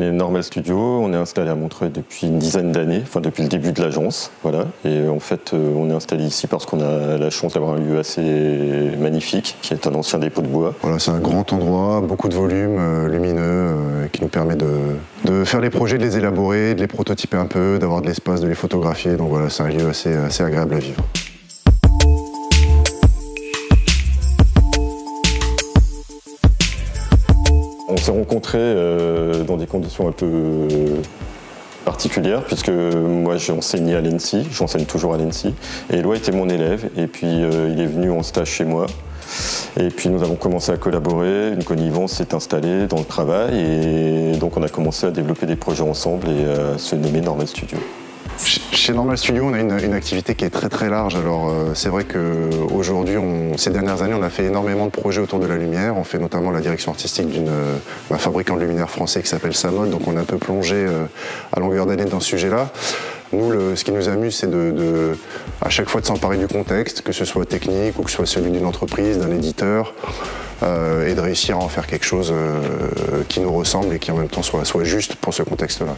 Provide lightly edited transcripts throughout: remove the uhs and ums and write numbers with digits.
est Normal Studio, on est installé à Montreuil depuis une dizaine d'années, enfin depuis le début de l'agence, voilà. Et en fait, on est installé ici parce qu'on a la chance d'avoir un lieu assez magnifique, qui est un ancien dépôt de bois. Voilà, c'est un grand endroit, beaucoup de volume, lumineux, qui nous permet de faire les projets, de les élaborer, de les prototyper un peu, d'avoir de l'espace, de les photographier. Donc voilà, c'est un lieu assez agréable à vivre. On s'est rencontrés dans des conditions un peu particulières, puisque moi j'ai enseigné à l'ENSI, j'enseigne toujours à l'ENSI, et Éloi était mon élève, et puis il est venu en stage chez moi, et puis nous avons commencé à collaborer, une connivence s'est installée dans le travail, et donc on a commencé à développer des projets ensemble et à se nommer Normal Studio. Chez Normal Studio, on a une activité qui est très large. Alors c'est vrai qu'aujourd'hui, ces dernières années, on a fait énormément de projets autour de la lumière. On fait notamment la direction artistique d'un fabricant de luminaires français qui s'appelle Samod. Donc on est un peu plongé à longueur d'année dans ce sujet-là. Nous, ce qui nous amuse, c'est à chaque fois de s'emparer du contexte, que ce soit technique ou que ce soit celui d'une entreprise, d'un éditeur, et de réussir à en faire quelque chose qui nous ressemble et qui en même temps soit juste pour ce contexte-là.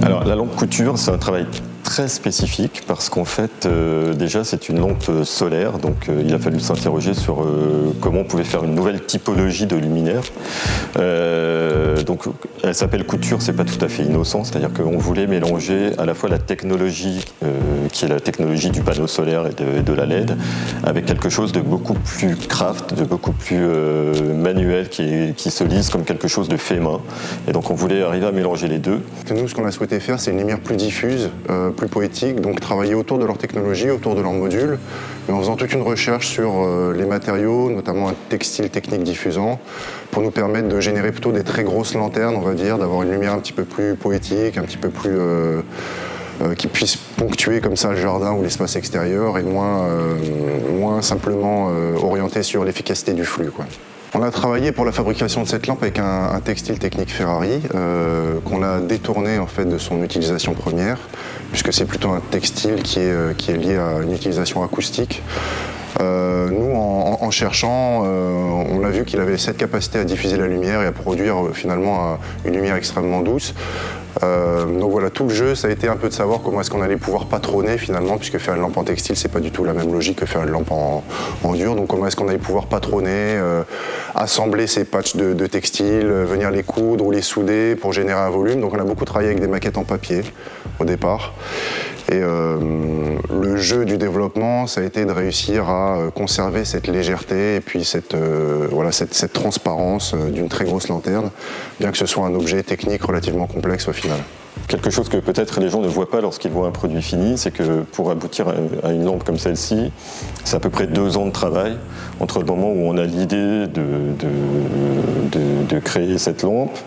Alors la lampe couture, c'est un travail très spécifique parce qu'en fait déjà c'est une lampe solaire, donc il a fallu s'interroger sur comment on pouvait faire une nouvelle typologie de luminaire. Donc elle s'appelle couture, c'est pas tout à fait innocent, c'est-à-dire qu'on voulait mélanger à la fois la technologie qui est la technologie du panneau solaire et de la LED avec quelque chose de beaucoup plus craft, de beaucoup plus manuel qui se lise comme quelque chose de fait main. Et donc on voulait arriver à mélanger les deux. Nous, ce qu'on a souhaité faire, c'est une lumière plus diffuse, plus poétique, donc travailler autour de leur technologie, autour de leur module, mais en faisant toute une recherche sur les matériaux, notamment un textile technique diffusant, pour nous permettre de générer plutôt des très grosses lanternes, on va dire, d'avoir une lumière un petit peu plus poétique, un petit peu plus qui puisse ponctuer comme ça le jardin ou l'espace extérieur et moins simplement orienté sur l'efficacité du flux, quoi. On a travaillé pour la fabrication de cette lampe avec un textile technique Ferrari qu'on a détourné en fait de son utilisation première, puisque c'est plutôt un textile qui est lié à une utilisation acoustique. Nous, en cherchant, on a vu qu'il avait cette capacité à diffuser la lumière et à produire finalement une lumière extrêmement douce. Donc voilà, tout le jeu, ça a été un peu de savoir comment est-ce qu'on allait pouvoir patronner finalement, puisque faire une lampe en textile, c'est pas du tout la même logique que faire une lampe en dur. Donc comment est-ce qu'on allait pouvoir patronner, assembler ces patchs de textile, venir les coudre ou les souder pour générer un volume. Donc on a beaucoup travaillé avec des maquettes en papier au départ. Et le jeu du développement, ça a été de réussir à conserver cette légèreté et puis cette transparence d'une très grosse lanterne, bien que ce soit un objet technique relativement complexe au final. Quelque chose que peut-être les gens ne voient pas lorsqu'ils voient un produit fini, c'est que pour aboutir à une lampe comme celle-ci, c'est à peu près 2 ans de travail entre le moment où on a l'idée de créer cette lampe.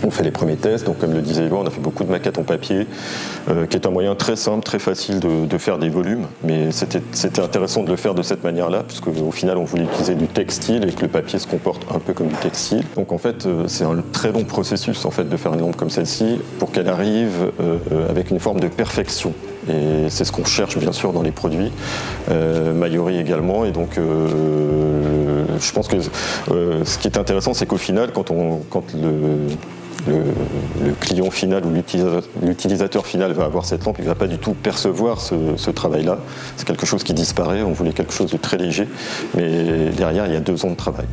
On fait les premiers tests, donc comme le disait Éloi, on a fait beaucoup de maquettes en papier, qui est un moyen très simple, très facile de faire des volumes, mais c'était intéressant de le faire de cette manière-là, puisque au final on voulait utiliser du textile et que le papier se comporte un peu comme du textile. Donc en fait c'est un très long processus en fait de faire une lampe comme celle-ci pour qu'elle arrive avec une forme de perfection. Et c'est ce qu'on cherche bien sûr dans les produits, Mayori également, et donc je pense que ce qui est intéressant, c'est qu'au final, quand le client final ou l'utilisateur final va avoir cette lampe, il ne va pas du tout percevoir ce travail-là. C'est quelque chose qui disparaît, on voulait quelque chose de très léger, mais derrière, il y a 2 ans de travail.